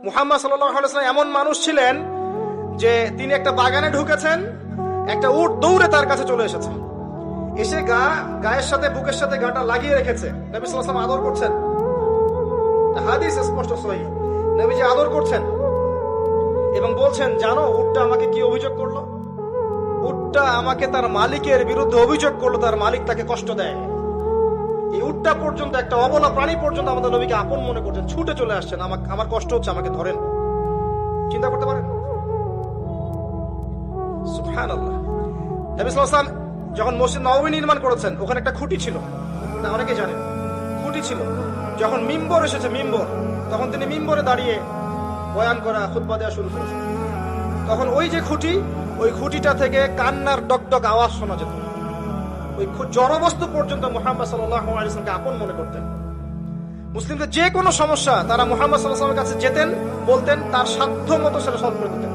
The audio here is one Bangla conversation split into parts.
মুহাম্মদ সাল্লাল্লাহু আলাইহি ওয়াসাল্লাম এমন মানুষ ছিলেন যে তিনি একটা বাগানে ঢুকেছেন, একটা উট দৌড়ে তার কাছে চলে এসেছে, এসে গায়ের সাথে বুকের সাথে গাটা লাগিয়ে রেখেছে। নবী সাল্লাল্লাহু আলাইহি ওয়াসাল্লাম আদর করছেন, হাদিস স্পষ্ট সহিহ, নবীজি আদর করছেন এবং বলছেন, জানো উটটা আমাকে কি অভিযোগ করলো? উটটা আমাকে তার মালিকের বিরুদ্ধে অভিযোগ করলো, তার মালিক তাকে কষ্ট দেয়। এই উটটা পর্যন্ত, একটা অবলা প্রাণী পর্যন্ত আমাদের নবীকে আপন মনে করছেন, ছুটে চলে আসছেন, আমার কষ্ট হচ্ছে, আমাকে ধরেন। চিন্তা করতে পারেন? সুবহানাল্লাহ। নবী সাল্লাল্লাহু আলাইহি ওয়াসাল্লাম যখন মসজিদ নববী নির্মাণ করেছেন, ওখানে একটা খুঁটি ছিল, না অনেকে জানেন, খুঁটি ছিল। যখন মিম্বর এসেছে, মিম্বর, তখন তিনি মিম্বরে দাঁড়িয়ে বয়ান করা, খুতবা দেওয়া শুরু করেছেন। তখন ওই যে খুঁটি, ওই খুঁটিটা থেকে কান্নার ডকডক আওয়াজ শোনা যেত। ওই জড়বস্তু পর্যন্ত মুহাম্মদ সাল্লাল্লাহু আলাইহি ওয়াসাল্লামকে আপন মনে করতেন। মুসলিমদের যে কোনো সমস্যা তারা মুহাম্মদ সাল্লাল্লাহু আলাইহি ওয়াসাল্লামের কাছে যেতেন, বলতেন, তার সাধ্য মতো সেটা সলভ করে দিতেন।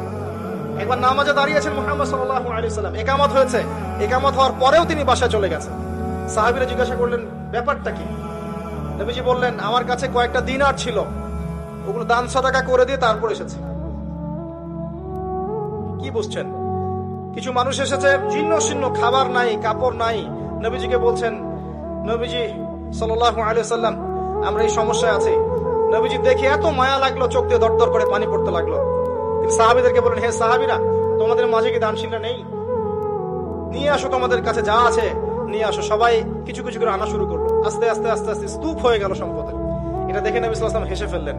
একবার নামাজে দাঁড়িয়েছেন মুহাম্মদ সাল্লাল্লাহু আলাইহি ওয়াসাল্লাম, ইকামত হয়েছে, ইকামত হওয়ার পরেও তিনি বাসায় চলে গেছেন। সাহাবীরা জিজ্ঞাসা করলেন, ব্যাপারটা কি? নবীজি বললেন, আমার কাছে কয়েকটা দিনার ছিল, ওগুলো দান সাদাকা করে দিয়ে তারপর এসেছে। কি বুঝছেন? কিছু মানুষ এসেছে, জীর্ণ শীর্ণ, খাবার নাই, কাপড় নাই, নবীজিকে বলছেন, নবীজি সাল্লাল্লাহু আলাইহি ওয়াসাল্লাম, আমরা এই সমস্যায় আছি। নবীজি দেখে এত মায়া লাগলো, চোখ দিয়ে দরদর করে পানি পড়তে লাগলো। তিনি সাহাবীদেরকে বলেন, হে সাহাবীরা, তোমাদের মাঝে কি দানশীলরা নেই? নিয়ে আসো, তোমাদের কাছে যা আছে নিয়ে আসো। সবাই কিছু কিছু করে আনা শুরু করলো। আস্তে আস্তে আস্তে আস্তে স্তূপ হয়ে গেল সম্পদের। এটা দেখে নবী সাল্লাল্লাহু আলাইহি ওয়াসাল্লাম হেসে ফেললেন।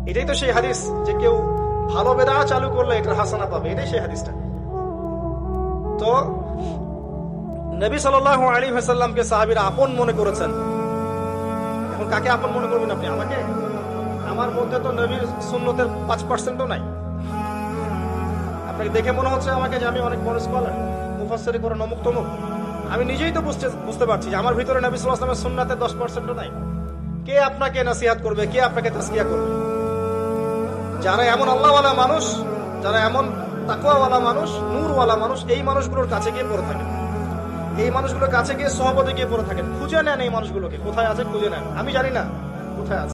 এটাই তো সেই হাদিস যে কেউ ভালো বেদাত চালু করলে এটার হাসানা পাবে, এটাই সেই হাদিসটা। তো নবী সাল্লাল্লাহু আলাইহি ওয়াসাল্লামকে সাহাবীরা আপন মনে করেছেন। এখন কাকে আপন মনে করবেন আপনি? আমাকে? আমার মধ্যে তো নবীর সুন্নতের 5%ও নাই। আপনাকে দেখে মনে হচ্ছে আমাকে যে আমি অনেক বড় স্কলার, মুফাসসিরে কোরআন অমুক তমুক। আমি নিজেই তো বুঝতে পারছি যে আমার ভিতরে নবী সাল্লাল্লাহু আলাইহি ওয়াসাল্লামের সুন্নাতের 10%ও নাই। কে আপনাকে নসিহত করবে? কে আপনাকে তাজকিয়া করবে? যারা এমন আল্লাহওয়ালা মানুষ, যারা এমন তাকওয়াওয়ালা মানুষ, নূরওয়ালা মানুষ, এই মানুষগুলোর কাছে গিয়ে পড়ে থাকেন, এই মানুষগুলোর কাছে গিয়ে সহবতে গিয়ে পড়ে থাকেন, খুঁজে নেন এই মানুষগুলোকে, কোথায় আছে খুঁজে নেন। আমি জানি না কোথায় আছে।